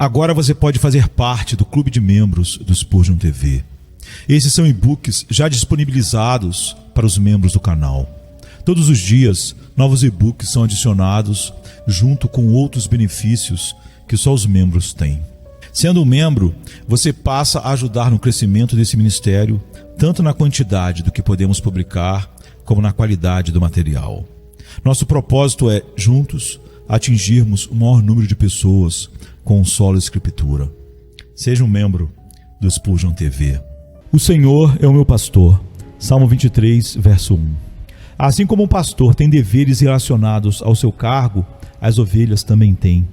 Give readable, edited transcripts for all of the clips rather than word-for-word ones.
Agora você pode fazer parte do clube de membros do Spurgeon TV. Esses são e-books já disponibilizados para os membros do canal. Todos os dias, novos e-books são adicionados junto com outros benefícios que só os membros têm. Sendo um membro, você passa a ajudar no crescimento desse ministério, tanto na quantidade do que podemos publicar, como na qualidade do material. Nosso propósito é, juntos, atingirmos o maior número de pessoas com solo escritura. Seja um membro do Spurgeon TV. O Senhor é o meu pastor. Salmo 23, verso 1. Assim como um pastor tem deveres relacionados ao seu cargo, as ovelhas também têm.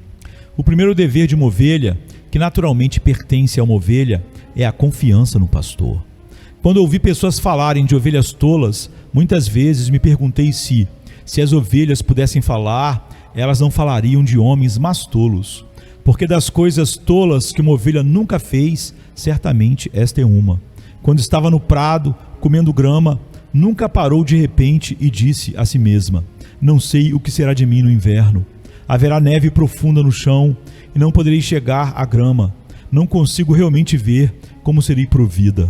O primeiro dever de uma ovelha, que naturalmente pertence a uma ovelha, é a confiança no pastor. Quando ouvi pessoas falarem de ovelhas tolas, muitas vezes me perguntei se as ovelhas pudessem falar, elas não falariam de homens mas tolos. Porque das coisas tolas que uma ovelha nunca fez, certamente esta é uma. Quando estava no prado, comendo grama, nunca parou de repente e disse a si mesma: não sei o que será de mim no inverno. Haverá neve profunda no chão e não poderei chegar à grama. Não consigo realmente ver como serei provida.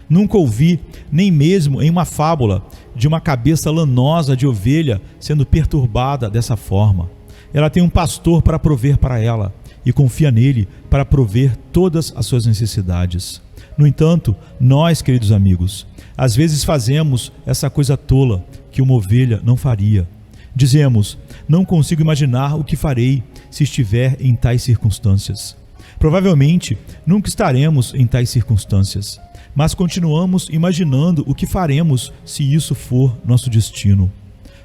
Nunca ouvi, nem mesmo em uma fábula, de uma cabeça lanosa de ovelha sendo perturbada dessa forma. Ela tem um pastor para prover para ela e confia nele para prover todas as suas necessidades. No entanto, nós, queridos amigos, às vezes fazemos essa coisa tola que uma ovelha não faria. Dizemos: não consigo imaginar o que farei se estiver em tais circunstâncias. Provavelmente nunca estaremos em tais circunstâncias, mas continuamos imaginando o que faremos se isso for nosso destino.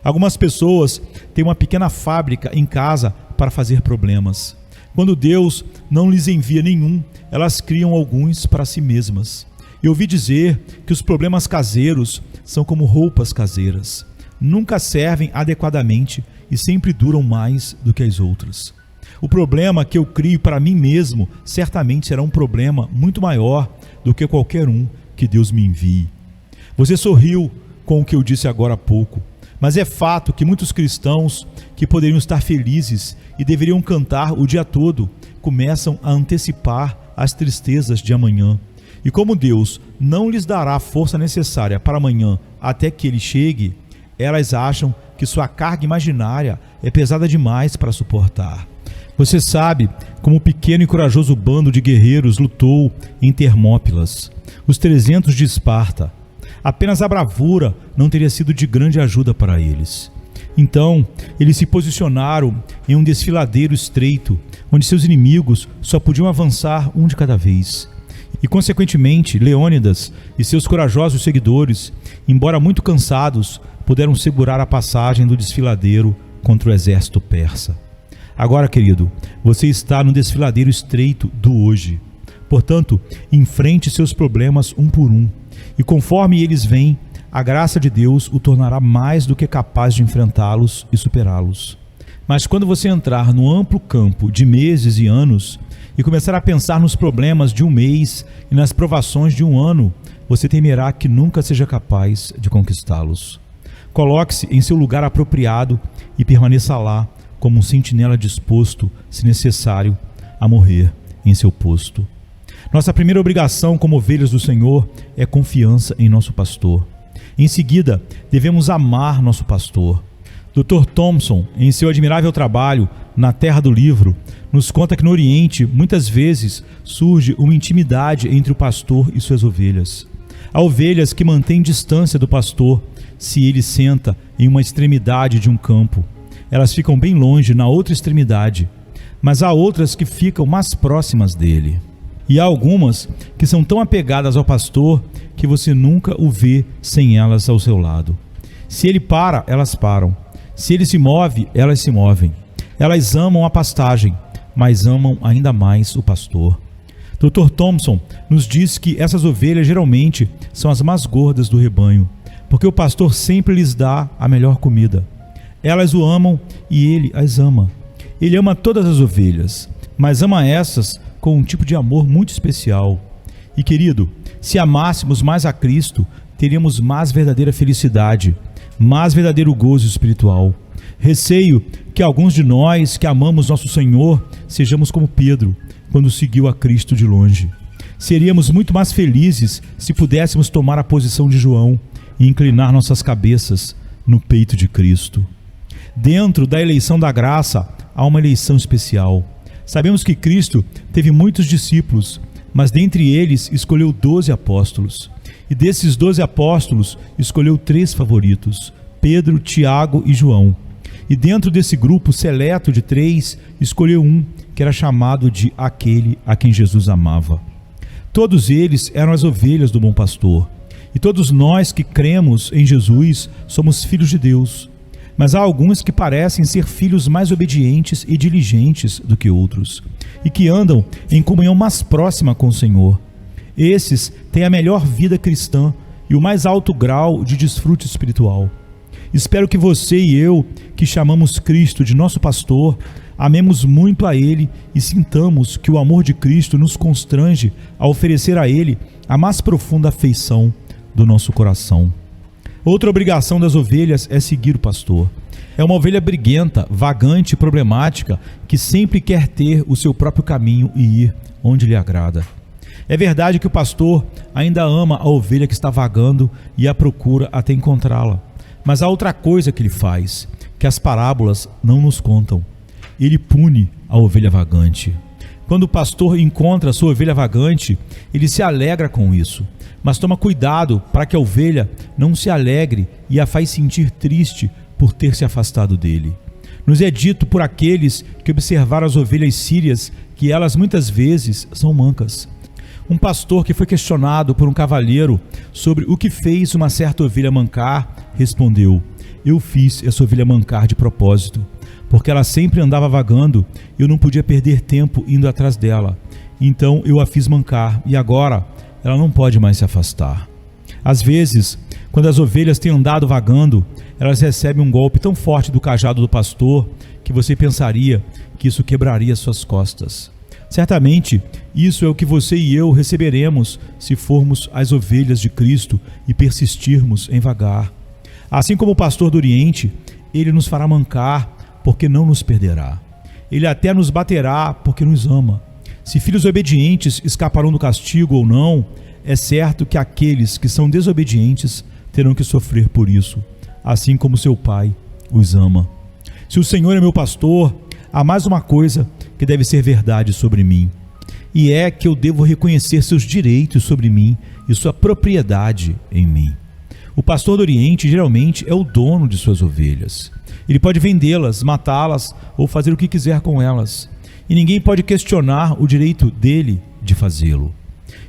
Algumas pessoas têm uma pequena fábrica em casa para fazer problemas. Quando Deus não lhes envia nenhum, elas criam alguns para si mesmas. Eu ouvi dizer que os problemas caseiros são como roupas caseiras. Nunca servem adequadamente e sempre duram mais do que as outras. O problema que eu crio para mim mesmo certamente será um problema muito maior do que qualquer um que Deus me envie. Você sorriu com o que eu disse agora há pouco, mas é fato que muitos cristãos que poderiam estar felizes e deveriam cantar o dia todo começam a antecipar as tristezas de amanhã. E como Deus não lhes dará a força necessária para amanhã até que ele chegue, elas acham que sua carga imaginária é pesada demais para suportar. Você sabe como o pequeno e corajoso bando de guerreiros lutou em Termópilas, os 300 de Esparta. Apenas a bravura não teria sido de grande ajuda para eles. Então, eles se posicionaram em um desfiladeiro estreito, onde seus inimigos só podiam avançar um de cada vez. E, consequentemente, Leônidas e seus corajosos seguidores, embora muito cansados, puderam segurar a passagem do desfiladeiro contra o exército persa. Agora, querido, você está no desfiladeiro estreito do hoje. Portanto, enfrente seus problemas um por um. E conforme eles vêm, a graça de Deus o tornará mais do que capaz de enfrentá-los e superá-los. Mas quando você entrar no amplo campo de meses e anos e começar a pensar nos problemas de um mês e nas provações de um ano, você temerá que nunca seja capaz de conquistá-los. Coloque-se em seu lugar apropriado e permaneça lá como um sentinela disposto, se necessário, a morrer em seu posto. Nossa primeira obrigação como ovelhas do Senhor é confiança em nosso pastor. Em seguida, devemos amar nosso pastor. Dr. Thompson, em seu admirável trabalho Na Terra do Livro, nos conta que no Oriente, muitas vezes, surge uma intimidade entre o pastor e suas ovelhas. Há ovelhas que mantêm distância do pastor se ele senta em uma extremidade de um campo. Elas ficam bem longe na outra extremidade, mas há outras que ficam mais próximas dele. E há algumas que são tão apegadas ao pastor que você nunca o vê sem elas ao seu lado. Se ele para, elas param. Se ele se move, elas se movem. Elas amam a pastagem, mas amam ainda mais o pastor. Dr. Thompson nos diz que essas ovelhas geralmente são as mais gordas do rebanho, porque o pastor sempre lhes dá a melhor comida. Elas o amam e ele as ama. Ele ama todas as ovelhas, mas ama essas com um tipo de amor muito especial. E querido, se amássemos mais a Cristo, teríamos mais verdadeira felicidade, mais verdadeiro gozo espiritual. Receio que alguns de nós que amamos nosso Senhor sejamos como Pedro, quando seguiu a Cristo de longe. Seríamos muito mais felizes se pudéssemos tomar a posição de João e inclinar nossas cabeças no peito de Cristo. Dentro da eleição da graça, há uma eleição especial. Sabemos que Cristo teve muitos discípulos, mas dentre eles escolheu 12 apóstolos. E desses 12 apóstolos, escolheu 3 favoritos, Pedro, Tiago e João. E dentro desse grupo seleto de 3, escolheu um que era chamado de aquele a quem Jesus amava. Todos eles eram as ovelhas do bom pastor. E todos nós que cremos em Jesus somos filhos de Deus. Mas há alguns que parecem ser filhos mais obedientes e diligentes do que outros, e que andam em comunhão mais próxima com o Senhor. Esses têm a melhor vida cristã e o mais alto grau de desfrute espiritual. Espero que você e eu, que chamamos Cristo de nosso pastor, amemos muito a Ele e sintamos que o amor de Cristo nos constrange a oferecer a Ele a mais profunda afeição do nosso coração. Outra obrigação das ovelhas é seguir o pastor. É uma ovelha briguenta, vagante e problemática que sempre quer ter o seu próprio caminho e ir onde lhe agrada. É verdade que o pastor ainda ama a ovelha que está vagando e a procura até encontrá-la. Mas há outra coisa que ele faz, que as parábolas não nos contam. Ele pune a ovelha vagante. Quando o pastor encontra a sua ovelha vagante, ele se alegra com isso, mas toma cuidado para que a ovelha não se alegre e a faz sentir triste por ter se afastado dele. Nos é dito por aqueles que observaram as ovelhas sírias que elas muitas vezes são mancas. Um pastor que foi questionado por um cavalheiro sobre o que fez uma certa ovelha mancar, respondeu: eu fiz essa ovelha mancar de propósito, porque ela sempre andava vagando e eu não podia perder tempo indo atrás dela. Então eu a fiz mancar e agora ela não pode mais se afastar. Às vezes, quando as ovelhas têm andado vagando, elas recebem um golpe tão forte do cajado do pastor que você pensaria que isso quebraria suas costas. Certamente, isso é o que você e eu receberemos se formos as ovelhas de Cristo e persistirmos em vagar. Assim como o pastor do Oriente, ele nos fará mancar porque não nos perderá. Ele até nos baterá porque nos ama. Se filhos obedientes escaparão do castigo ou não, é certo que aqueles que são desobedientes terão que sofrer por isso, assim como seu Pai os ama. Se o Senhor é meu pastor, há mais uma coisa que deve ser verdade sobre mim, e é que eu devo reconhecer seus direitos sobre mim e sua propriedade em mim. O pastor do Oriente geralmente é o dono de suas ovelhas. Ele pode vendê-las, matá-las ou fazer o que quiser com elas, e ninguém pode questionar o direito dele de fazê-lo.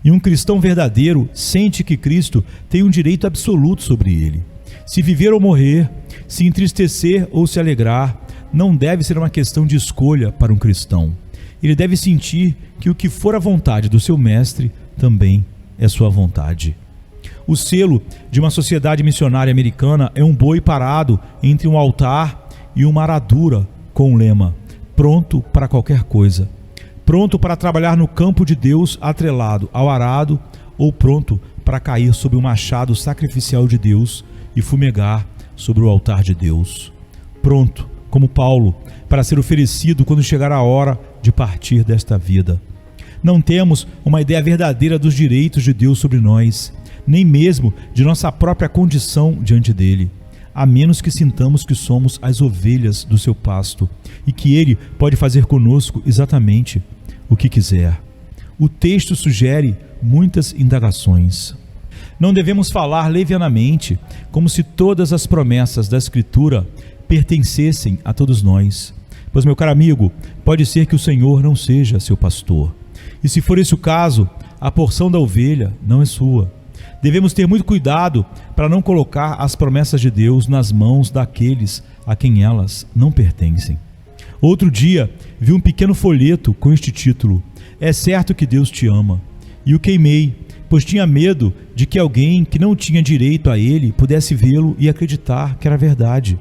E um cristão verdadeiro sente que Cristo tem um direito absoluto sobre ele. Se viver ou morrer, se entristecer ou se alegrar, não deve ser uma questão de escolha para um cristão. Ele deve sentir que o que for a vontade do seu mestre também é sua vontade. O selo de uma sociedade missionária americana é um boi parado entre um altar e uma aradura com o lema: pronto para qualquer coisa. Pronto para trabalhar no campo de Deus atrelado ao arado, ou pronto para cair sob o machado sacrificial de Deus e fumegar sobre o altar de Deus. Pronto, como Paulo, para ser oferecido quando chegar a hora de partir desta vida. Não temos uma ideia verdadeira dos direitos de Deus sobre nós, nem mesmo de nossa própria condição diante dele, a menos que sintamos que somos as ovelhas do seu pasto e que ele pode fazer conosco exatamente o que quiser. O texto sugere muitas indagações. Não devemos falar levianamente, como se todas as promessas da Escritura pertencessem a todos nós. Pois, meu caro amigo, pode ser que o Senhor não seja seu pastor. E se for esse o caso, a porção da ovelha não é sua. Devemos ter muito cuidado para não colocar as promessas de Deus nas mãos daqueles a quem elas não pertencem. Outro dia, vi um pequeno folheto com este título: É certo que Deus te ama. E o queimei, pois tinha medo de que alguém que não tinha direito a ele pudesse vê-lo e acreditar que era verdade.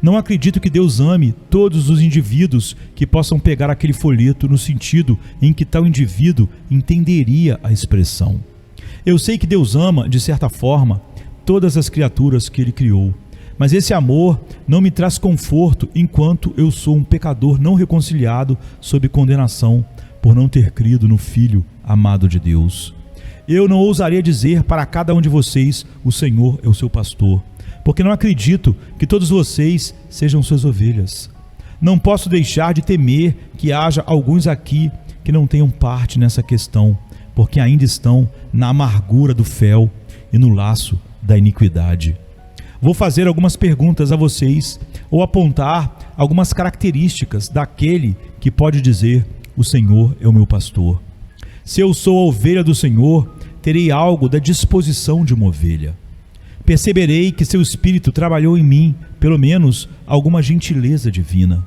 Não acredito que Deus ame todos os indivíduos que possam pegar aquele folheto no sentido em que tal indivíduo entenderia a expressão. Eu sei que Deus ama, de certa forma, todas as criaturas que Ele criou, mas esse amor não me traz conforto enquanto eu sou um pecador não reconciliado sob condenação por não ter crido no Filho amado de Deus. Eu não ousaria dizer para cada um de vocês: o Senhor é o seu pastor, porque não acredito que todos vocês sejam suas ovelhas. Não posso deixar de temer que haja alguns aqui que não tenham parte nessa questão, porque ainda estão na amargura do fel e no laço da iniquidade. Vou fazer algumas perguntas a vocês, ou apontar algumas características daquele que pode dizer: o Senhor é o meu pastor. Se eu sou a ovelha do Senhor, terei algo da disposição de uma ovelha. Perceberei que seu Espírito trabalhou em mim, pelo menos alguma gentileza divina.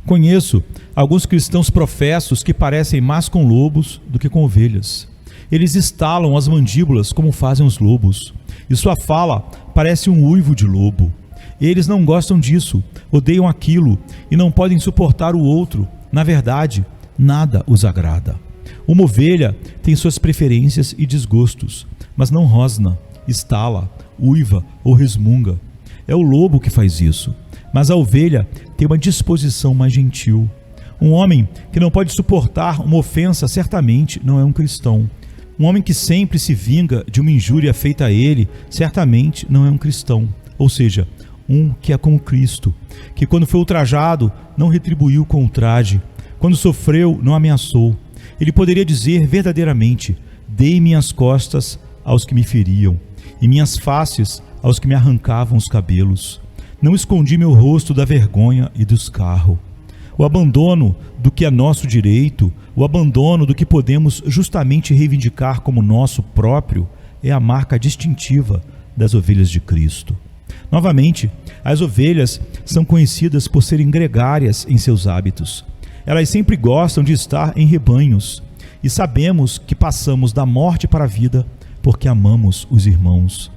Conheço alguns cristãos professos que parecem mais com lobos do que com ovelhas. Eles estalam as mandíbulas como fazem os lobos, e sua fala parece um uivo de lobo. Eles não gostam disso, odeiam aquilo e não podem suportar o outro. Na verdade, nada os agrada. Uma ovelha tem suas preferências e desgostos, mas não rosna, estala, uiva ou resmunga. É o lobo que faz isso, mas a ovelha tem uma disposição mais gentil. Um homem que não pode suportar uma ofensa certamente não é um cristão. Um homem que sempre se vinga de uma injúria feita a ele certamente não é um cristão. Ou seja, um que é como Cristo, que quando foi ultrajado não retribuiu com ultraje, quando sofreu não ameaçou. Ele poderia dizer verdadeiramente: dei minhas costas aos que me feriam, e minhas faces aos que me arrancavam os cabelos. Não escondi meu rosto da vergonha e do escarro. O abandono do que é nosso direito, o abandono do que podemos justamente reivindicar como nosso próprio, é a marca distintiva das ovelhas de Cristo. Novamente, as ovelhas são conhecidas por serem gregárias em seus hábitos. Elas sempre gostam de estar em rebanhos, e sabemos que passamos da morte para a vida porque amamos os irmãos.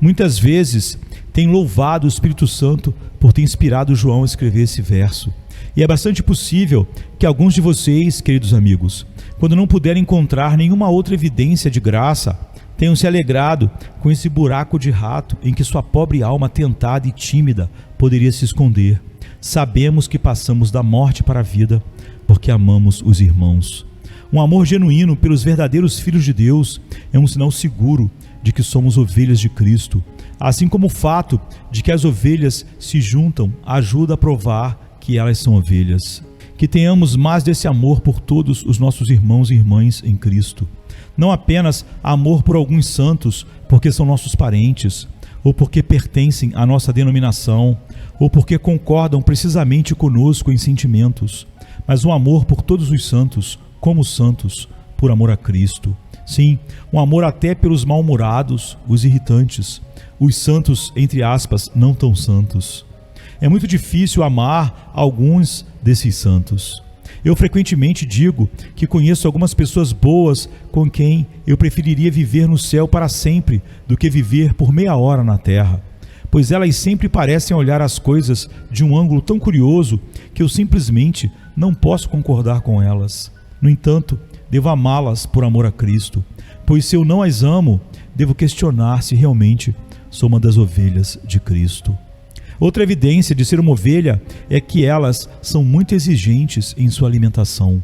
Muitas vezes tem louvado o Espírito Santo por ter inspirado João a escrever esse verso. E é bastante possível que alguns de vocês, queridos amigos, quando não puderem encontrar nenhuma outra evidência de graça, tenham se alegrado com esse buraco de rato em que sua pobre alma tentada e tímida poderia se esconder. Sabemos que passamos da morte para a vida porque amamos os irmãos. Um amor genuíno pelos verdadeiros filhos de Deus é um sinal seguro de que somos ovelhas de Cristo, assim como o fato de que as ovelhas se juntam ajuda a provar que elas são ovelhas. Que tenhamos mais desse amor por todos os nossos irmãos e irmãs em Cristo. Não apenas amor por alguns santos porque são nossos parentes, ou porque pertencem à nossa denominação, ou porque concordam precisamente conosco em sentimentos, mas um amor por todos os santos, como santos, por amor a Cristo. Sim, um amor até pelos mal-humorados, os irritantes, os santos, entre aspas, não tão santos. É muito difícil amar alguns desses santos. Eu frequentemente digo que conheço algumas pessoas boas com quem eu preferiria viver no céu para sempre do que viver por meia hora na terra, pois elas sempre parecem olhar as coisas de um ângulo tão curioso que eu simplesmente não posso concordar com elas. No entanto, devo amá-las por amor a Cristo, pois se eu não as amo, devo questionar se realmente sou uma das ovelhas de Cristo. Outra evidência de ser uma ovelha é que elas são muito exigentes em sua alimentação.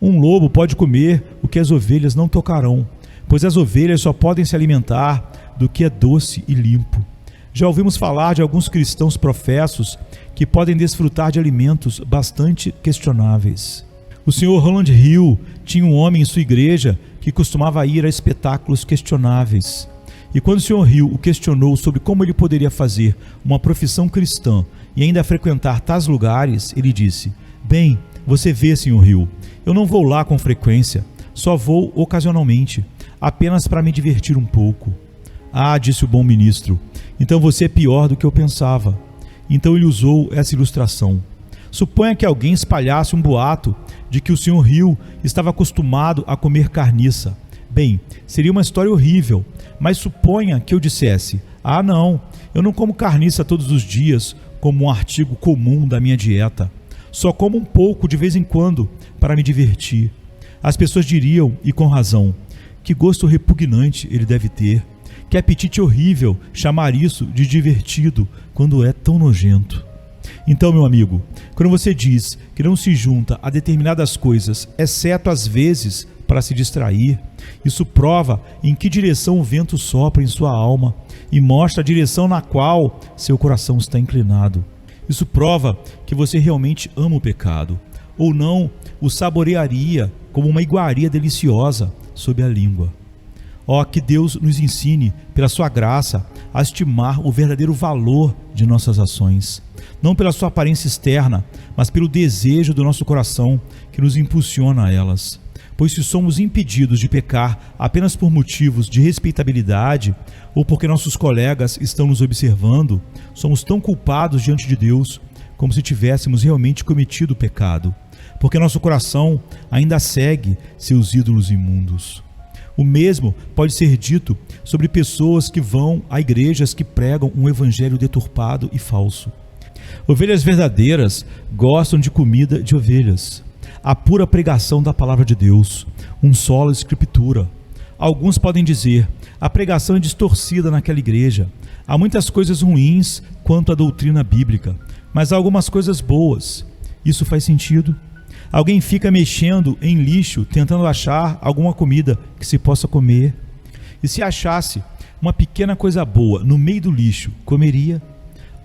Um lobo pode comer o que as ovelhas não tocarão, pois as ovelhas só podem se alimentar do que é doce e limpo. Já ouvimos falar de alguns cristãos professos que podem desfrutar de alimentos bastante questionáveis. O Sr. Roland Hill tinha um homem em sua igreja que costumava ir a espetáculos questionáveis. E quando o Sr. Hill o questionou sobre como ele poderia fazer uma profissão cristã e ainda frequentar tais lugares, ele disse: bem, você vê, Sr. Hill, eu não vou lá com frequência, só vou ocasionalmente, apenas para me divertir um pouco. Ah, disse o bom ministro, então você é pior do que eu pensava. Então ele usou essa ilustração. Suponha que alguém espalhasse um boato de que o Sr. Hill estava acostumado a comer carniça. Bem, seria uma história horrível, mas suponha que eu dissesse: ah não, eu não como carniça todos os dias como um artigo comum da minha dieta. Só como um pouco de vez em quando para me divertir. As pessoas diriam, e com razão, que gosto repugnante ele deve ter. Que apetite horrível chamar isso de divertido quando é tão nojento. Então, meu amigo, quando você diz que não se junta a determinadas coisas, exceto às vezes para se distrair, isso prova em que direção o vento sopra em sua alma e mostra a direção na qual seu coração está inclinado. Isso prova que você realmente ama o pecado, ou não o saborearia como uma iguaria deliciosa sob a língua. Que Deus nos ensine, pela sua graça, a estimar o verdadeiro valor de nossas ações, não pela sua aparência externa, mas pelo desejo do nosso coração que nos impulsiona a elas. Pois se somos impedidos de pecar apenas por motivos de respeitabilidade ou porque nossos colegas estão nos observando, somos tão culpados diante de Deus como se tivéssemos realmente cometido o pecado, porque nosso coração ainda segue seus ídolos imundos. O mesmo pode ser dito sobre pessoas que vão a igrejas que pregam um evangelho deturpado e falso. Ovelhas verdadeiras gostam de comida de ovelhas, a pura pregação da palavra de Deus, um sola escritura. Alguns podem dizer, a pregação é distorcida naquela igreja, há muitas coisas ruins quanto à doutrina bíblica, mas há algumas coisas boas. Isso faz sentido? Alguém fica mexendo em lixo, tentando achar alguma comida que se possa comer. E se achasse uma pequena coisa boa no meio do lixo, comeria?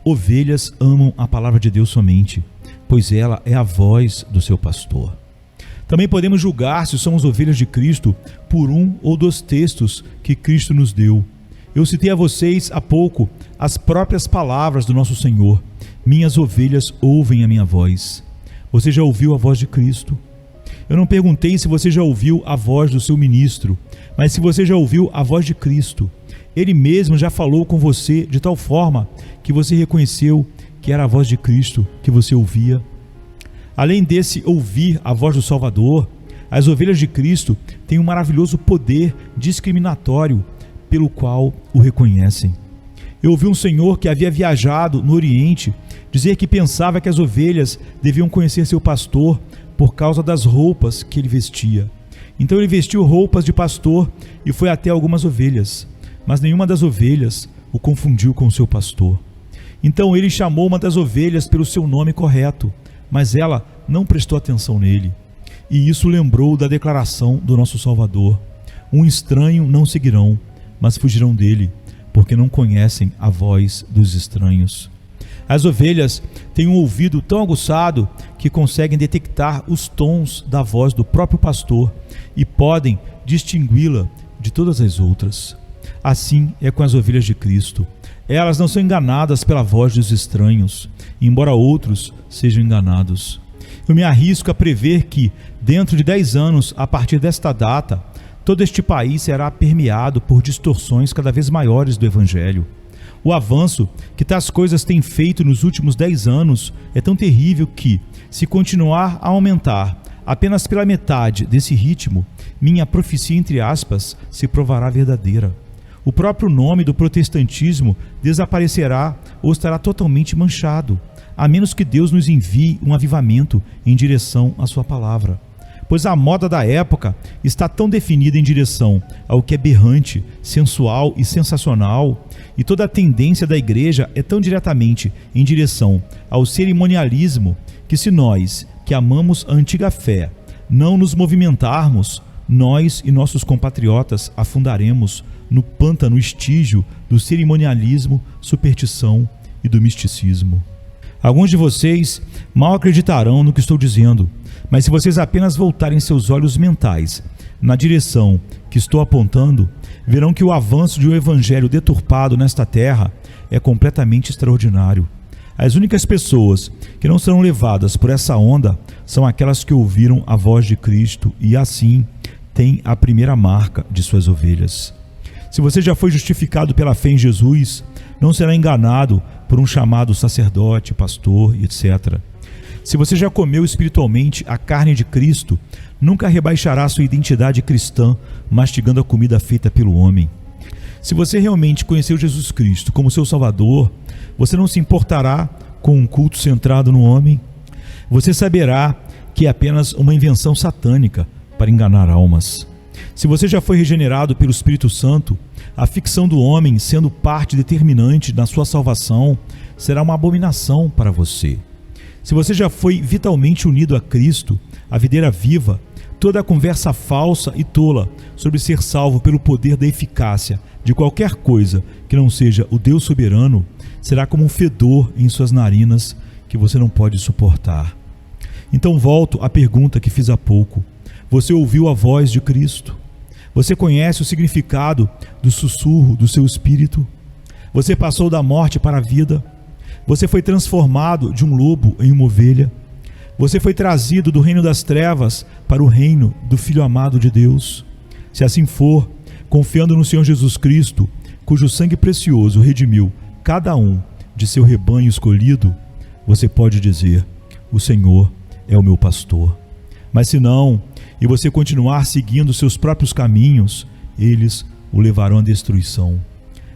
Ovelhas amam a palavra de Deus somente, pois ela é a voz do seu pastor. Também podemos julgar se somos ovelhas de Cristo por um ou dos textos que Cristo nos deu. Eu citei a vocês há pouco as próprias palavras do nosso Senhor. Minhas ovelhas ouvem a minha voz. Você já ouviu a voz de Cristo? Eu não perguntei se você já ouviu a voz do seu ministro, mas se você já ouviu a voz de Cristo. Ele mesmo já falou com você de tal forma que você reconheceu que era a voz de Cristo que você ouvia. Além desse ouvir a voz do Salvador, as ovelhas de Cristo têm um maravilhoso poder discriminatório pelo qual o reconhecem. Eu ouvi um senhor que havia viajado no Oriente dizer que pensava que as ovelhas deviam conhecer seu pastor por causa das roupas que ele vestia. Então ele vestiu roupas de pastor e foi até algumas ovelhas, mas nenhuma das ovelhas o confundiu com seu pastor. Então ele chamou uma das ovelhas pelo seu nome correto, mas ela não prestou atenção nele. E isso lembrou da declaração do nosso Salvador: um estranho não seguirão, mas fugirão dele, porque não conhecem a voz dos estranhos. As ovelhas têm um ouvido tão aguçado que conseguem detectar os tons da voz do próprio pastor e podem distingui-la de todas as outras. Assim é com as ovelhas de Cristo. Elas não são enganadas pela voz dos estranhos, embora outros sejam enganados. Eu me arrisco a prever que, dentro de 10 anos, a partir desta data, todo este país será permeado por distorções cada vez maiores do Evangelho. O avanço que tais coisas têm feito nos últimos 10 anos é tão terrível que, se continuar a aumentar apenas pela metade desse ritmo, minha profecia, entre aspas, se provará verdadeira. O próprio nome do protestantismo desaparecerá ou estará totalmente manchado, a menos que Deus nos envie um avivamento em direção à sua palavra. Pois a moda da época está tão definida em direção ao que é berrante, sensual e sensacional, e toda a tendência da igreja é tão diretamente em direção ao cerimonialismo, que se nós, que amamos a antiga fé, não nos movimentarmos, nós e nossos compatriotas afundaremos no pântano estígio do cerimonialismo, superstição e do misticismo. Alguns de vocês mal acreditarão no que estou dizendo, mas se vocês apenas voltarem seus olhos mentais na direção que estou apontando, verão que o avanço de um evangelho deturpado nesta terra é completamente extraordinário. As únicas pessoas que não serão levadas por essa onda são aquelas que ouviram a voz de Cristo e assim têm a primeira marca de suas ovelhas. Se você já foi justificado pela fé em Jesus, não será enganado por um chamado sacerdote, pastor, etc. Se você já comeu espiritualmente a carne de Cristo, nunca rebaixará sua identidade cristã mastigando a comida feita pelo homem. Se você realmente conheceu Jesus Cristo como seu Salvador, você não se importará com um culto centrado no homem. Você saberá que é apenas uma invenção satânica para enganar almas. Se você já foi regenerado pelo Espírito Santo, A ficção do homem, sendo parte determinante na sua salvação, será uma abominação para você. Se você já foi vitalmente unido a Cristo, a videira viva, toda a conversa falsa e tola sobre ser salvo pelo poder da eficácia de qualquer coisa que não seja o Deus soberano, será como um fedor em suas narinas que você não pode suportar. Então volto à pergunta que fiz há pouco. Você ouviu a voz de Cristo? Você conhece o significado do sussurro do seu espírito? Você passou da morte para a vida? Você foi transformado de um lobo em uma ovelha? Você foi trazido do reino das trevas para o reino do Filho amado de Deus? Se assim for, confiando no Senhor Jesus Cristo, cujo sangue precioso redimiu cada um de seu rebanho escolhido, você pode dizer: o Senhor é o meu pastor. Mas se não, e você continuar seguindo seus próprios caminhos, eles o levarão à destruição.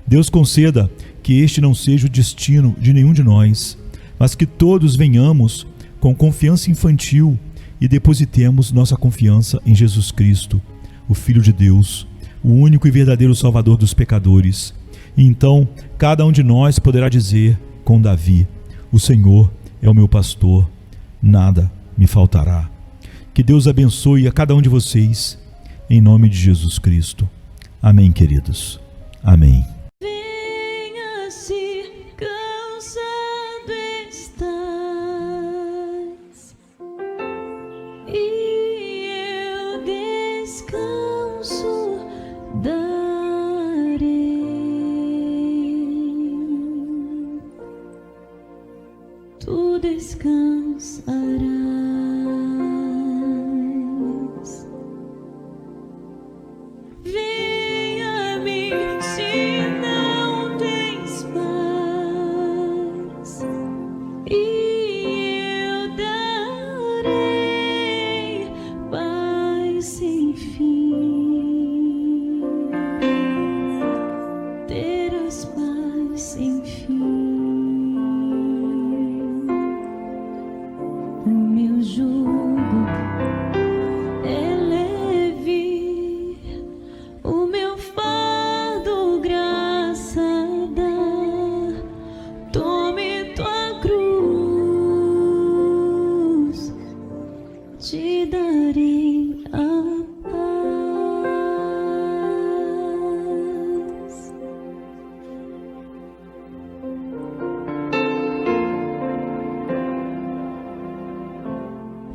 Deus conceda que este não seja o destino de nenhum de nós, mas que todos venhamos com confiança infantil e depositemos nossa confiança em Jesus Cristo, o Filho de Deus, o único e verdadeiro Salvador dos pecadores. E então cada um de nós poderá dizer com Davi: o Senhor é o meu pastor, nada me faltará. Que Deus abençoe a cada um de vocês, em nome de Jesus Cristo. Amém, queridos. Amém. Venha se cansado estás, e eu descanso darei. Tu descansarás. Venha-me se não tens paz, e eu darei paz sem fim. Terás paz sem fim. O meu jugo é leve, o meu fardo graça dá. Tome tua cruz, te darei a paz.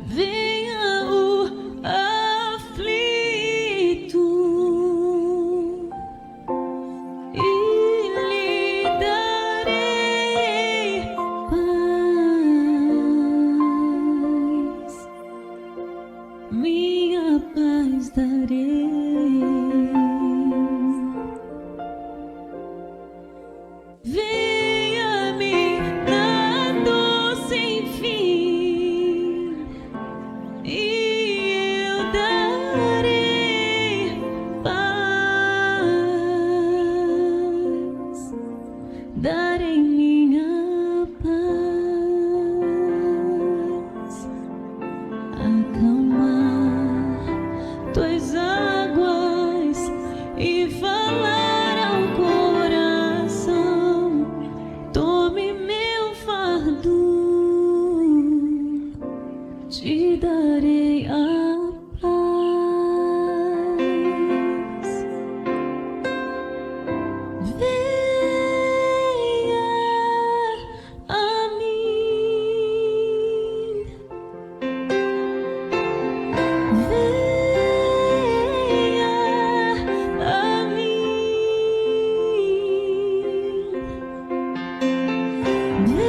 Venha o aflito e lhe darei paz, minha paz darei. Venha-me na dor sem fim, e eu darei paz, darei minha paz. Acalmar tuas águas e falar ao coração: tome meu fardo, te darei a paz. Venha a mim, venha a mim, venha